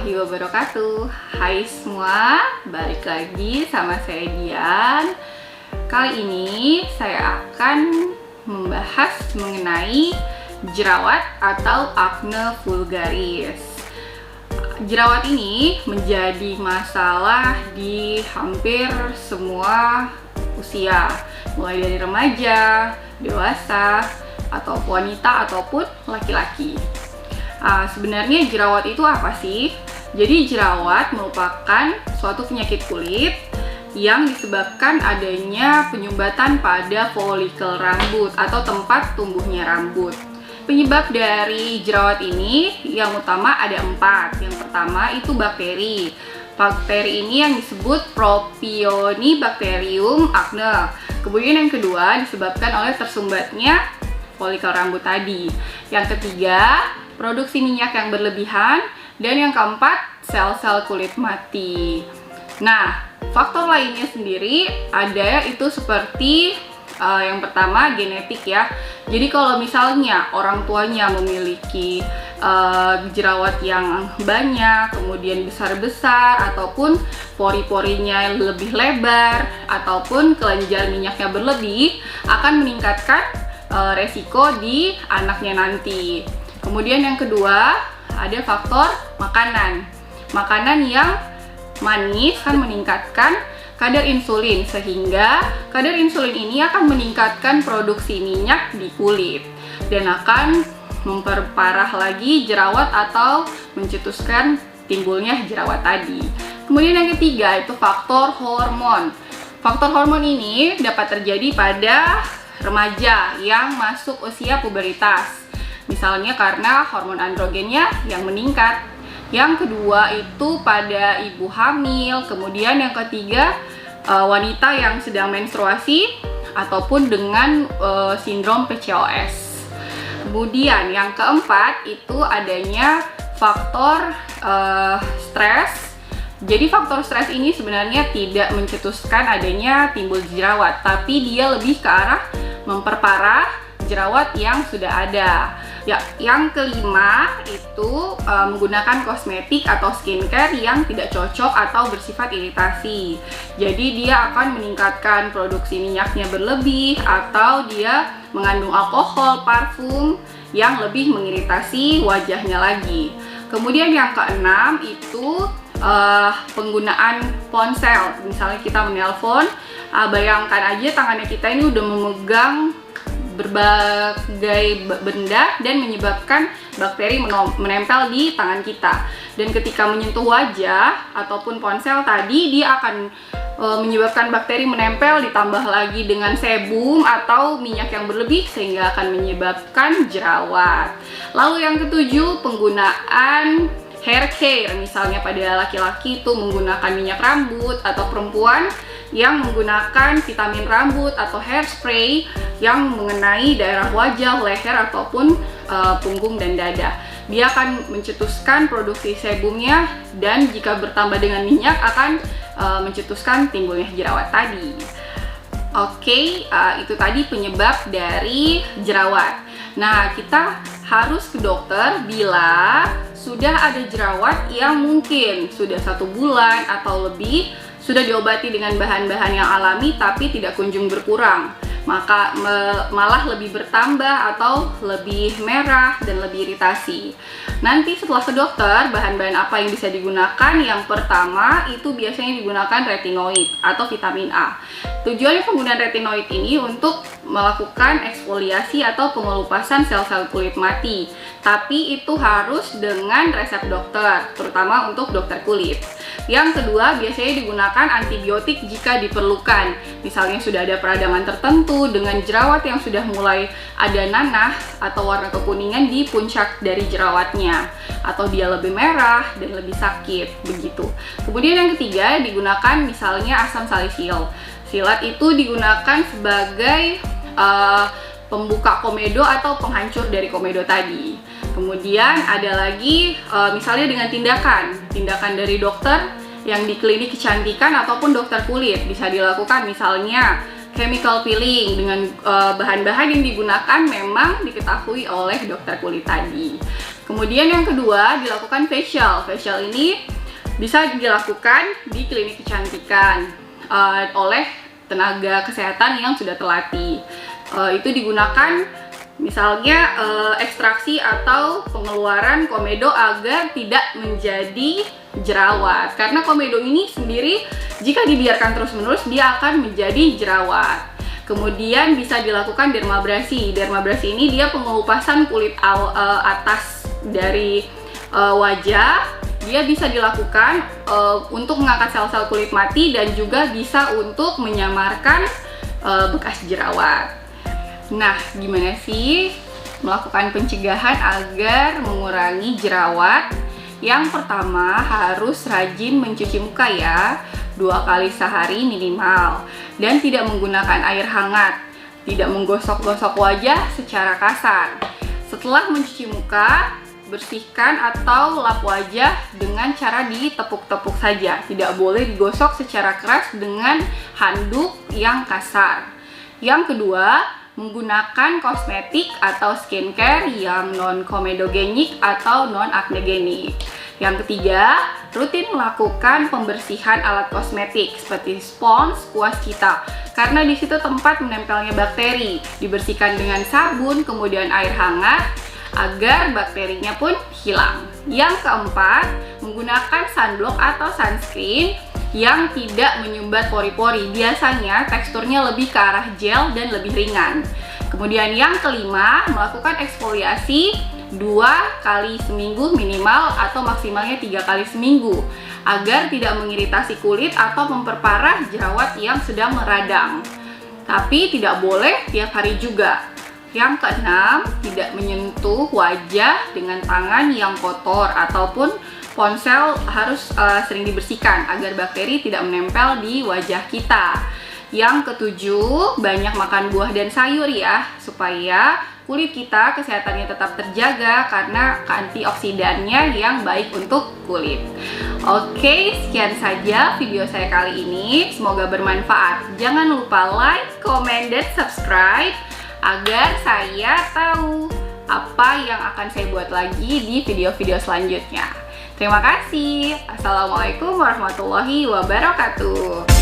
warahmatullahi wabarakatuh. Hai semua, balik lagi sama saya Dian. Kali ini saya akan membahas mengenai jerawat atau akne vulgaris. Jerawat ini menjadi masalah di hampir semua usia, mulai dari remaja, dewasa, atau wanita ataupun laki-laki. Sebenarnya jerawat itu apa sih? Jadi jerawat merupakan suatu penyakit kulit yang disebabkan adanya penyumbatan pada folikel rambut atau tempat tumbuhnya rambut. Penyebab dari jerawat ini yang utama ada 4. Yang pertama itu bakteri. Bakteri ini yang disebut Propionibacterium acne. Kemudian yang kedua disebabkan oleh tersumbatnya folikel rambut tadi. Yang ketiga, produksi minyak yang berlebihan. Dan yang keempat, sel-sel kulit mati. Nah, faktor lainnya sendiri ada itu seperti yang pertama genetik ya. Jadi kalau misalnya orang tuanya memiliki jerawat yang banyak, kemudian besar-besar, ataupun pori-porinya lebih lebar, ataupun kelenjar minyaknya berlebih, akan meningkatkan resiko di anaknya nanti. Kemudian yang kedua ada faktor makanan. Makanan yang manis kan meningkatkan kadar insulin, sehingga kadar insulin ini akan meningkatkan produksi minyak di kulit dan akan memperparah lagi jerawat atau mencetuskan timbulnya jerawat tadi. Kemudian yang ketiga itu faktor hormon. Faktor hormon ini dapat terjadi pada remaja yang masuk usia pubertas. Misalnya karena hormon androgennya yang meningkat. Yang kedua itu pada ibu hamil. Kemudian yang ketiga wanita yang sedang menstruasi ataupun dengan sindrom PCOS. Kemudian yang keempat itu adanya faktor stres. Jadi faktor stres ini sebenarnya tidak mencetuskan adanya timbul jerawat, tapi dia lebih ke arah memperparah jerawat yang sudah ada. Ya, yang kelima itu menggunakan kosmetik atau skincare yang tidak cocok atau bersifat iritasi. Jadi dia akan meningkatkan produksi minyaknya berlebih, atau dia mengandung alkohol, parfum yang lebih mengiritasi wajahnya lagi. Kemudian yang keenam itu penggunaan ponsel. Misalnya kita menelpon, bayangkan aja tangannya kita ini udah memegang berbagai benda dan menyebabkan bakteri menempel di tangan kita. Dan ketika menyentuh wajah ataupun ponsel tadi, dia akan menyebabkan bakteri menempel, ditambah lagi dengan sebum atau minyak yang berlebih sehingga akan menyebabkan jerawat. Lalu yang ketujuh, penggunaan hair care. Misalnya pada laki-laki itu menggunakan minyak rambut, atau perempuan yang menggunakan vitamin rambut atau hairspray yang mengenai daerah wajah, leher, ataupun punggung dan dada. Dia akan mencetuskan produksi sebumnya, dan jika bertambah dengan minyak akan mencetuskan timbulnya jerawat tadi. Oke, itu tadi penyebab dari jerawat. Nah, kita harus ke dokter bila sudah ada jerawat yang mungkin sudah 1 bulan atau lebih, sudah diobati dengan bahan-bahan yang alami tapi tidak kunjung berkurang, maka malah lebih bertambah atau lebih merah dan lebih iritasi. Nanti setelah ke dokter, bahan-bahan apa yang bisa digunakan? Yang pertama itu biasanya digunakan retinoid atau vitamin A. Tujuannya penggunaan retinoid ini untuk melakukan eksfoliasi atau pengelupasan sel-sel kulit mati, tapi itu harus dengan resep dokter, terutama untuk dokter kulit. Yang kedua, biasanya digunakan antibiotik jika diperlukan. Misalnya sudah ada peradangan tertentu dengan jerawat yang sudah mulai ada nanah atau warna kekuningan di puncak dari jerawatnya, atau dia lebih merah dan lebih sakit, begitu. Kemudian yang ketiga, digunakan misalnya asam salisil. Silat itu digunakan sebagai pembuka komedo atau penghancur dari komedo tadi. Kemudian ada lagi misalnya dengan tindakan dari dokter yang di klinik kecantikan ataupun dokter kulit, bisa dilakukan misalnya chemical peeling dengan bahan-bahan yang digunakan memang diketahui oleh dokter kulit tadi. Kemudian yang kedua, dilakukan facial. Facial ini bisa dilakukan di klinik kecantikan oleh tenaga kesehatan yang sudah terlatih. Itu digunakan misalnya ekstraksi atau pengeluaran komedo agar tidak menjadi jerawat. Karena komedo ini sendiri jika dibiarkan terus-menerus dia akan menjadi jerawat. Kemudian bisa dilakukan dermabrasi. Dermabrasi ini dia pengelupasan kulit atas dari wajah. Dia bisa dilakukan untuk mengangkat sel-sel kulit mati dan juga bisa untuk menyamarkan bekas jerawat. Nah, gimana sih melakukan pencegahan agar mengurangi jerawat? Yang pertama, harus rajin mencuci muka ya, 2 kali sehari minimal, dan tidak menggunakan air hangat, tidak menggosok-gosok wajah secara kasar. Setelah mencuci muka, bersihkan atau lap wajah dengan cara ditepuk-tepuk saja, tidak boleh digosok secara keras dengan handuk yang kasar. Yang kedua, menggunakan kosmetik atau skincare yang non-komedogenik atau non-aknegenik. Yang ketiga, rutin melakukan pembersihan alat kosmetik seperti spons, kuas cita, karena di situ tempat menempelnya bakteri. Dibersihkan dengan sabun, kemudian air hangat, agar bakterinya pun hilang. Yang keempat, menggunakan sunblock atau sunscreen yang tidak menyumbat pori-pori. Biasanya teksturnya lebih ke arah gel dan lebih ringan. Kemudian yang kelima, melakukan eksfoliasi 2 kali seminggu minimal atau maksimalnya 3 kali seminggu agar tidak mengiritasi kulit atau memperparah jerawat yang sedang meradang. Tapi tidak boleh tiap hari juga. Yang keenam, tidak menyentuh wajah dengan tangan yang kotor ataupun ponsel harus sering dibersihkan agar bakteri tidak menempel di wajah kita. Yang ketujuh, banyak makan buah dan sayur ya, supaya kulit kita kesehatannya tetap terjaga karena antioksidannya yang baik untuk kulit. Oke, sekian saja video saya kali ini. Semoga bermanfaat. Jangan lupa like, comment, dan subscribe agar saya tahu apa yang akan saya buat lagi di video-video selanjutnya. Terima kasih. Assalamualaikum warahmatullahi wabarakatuh.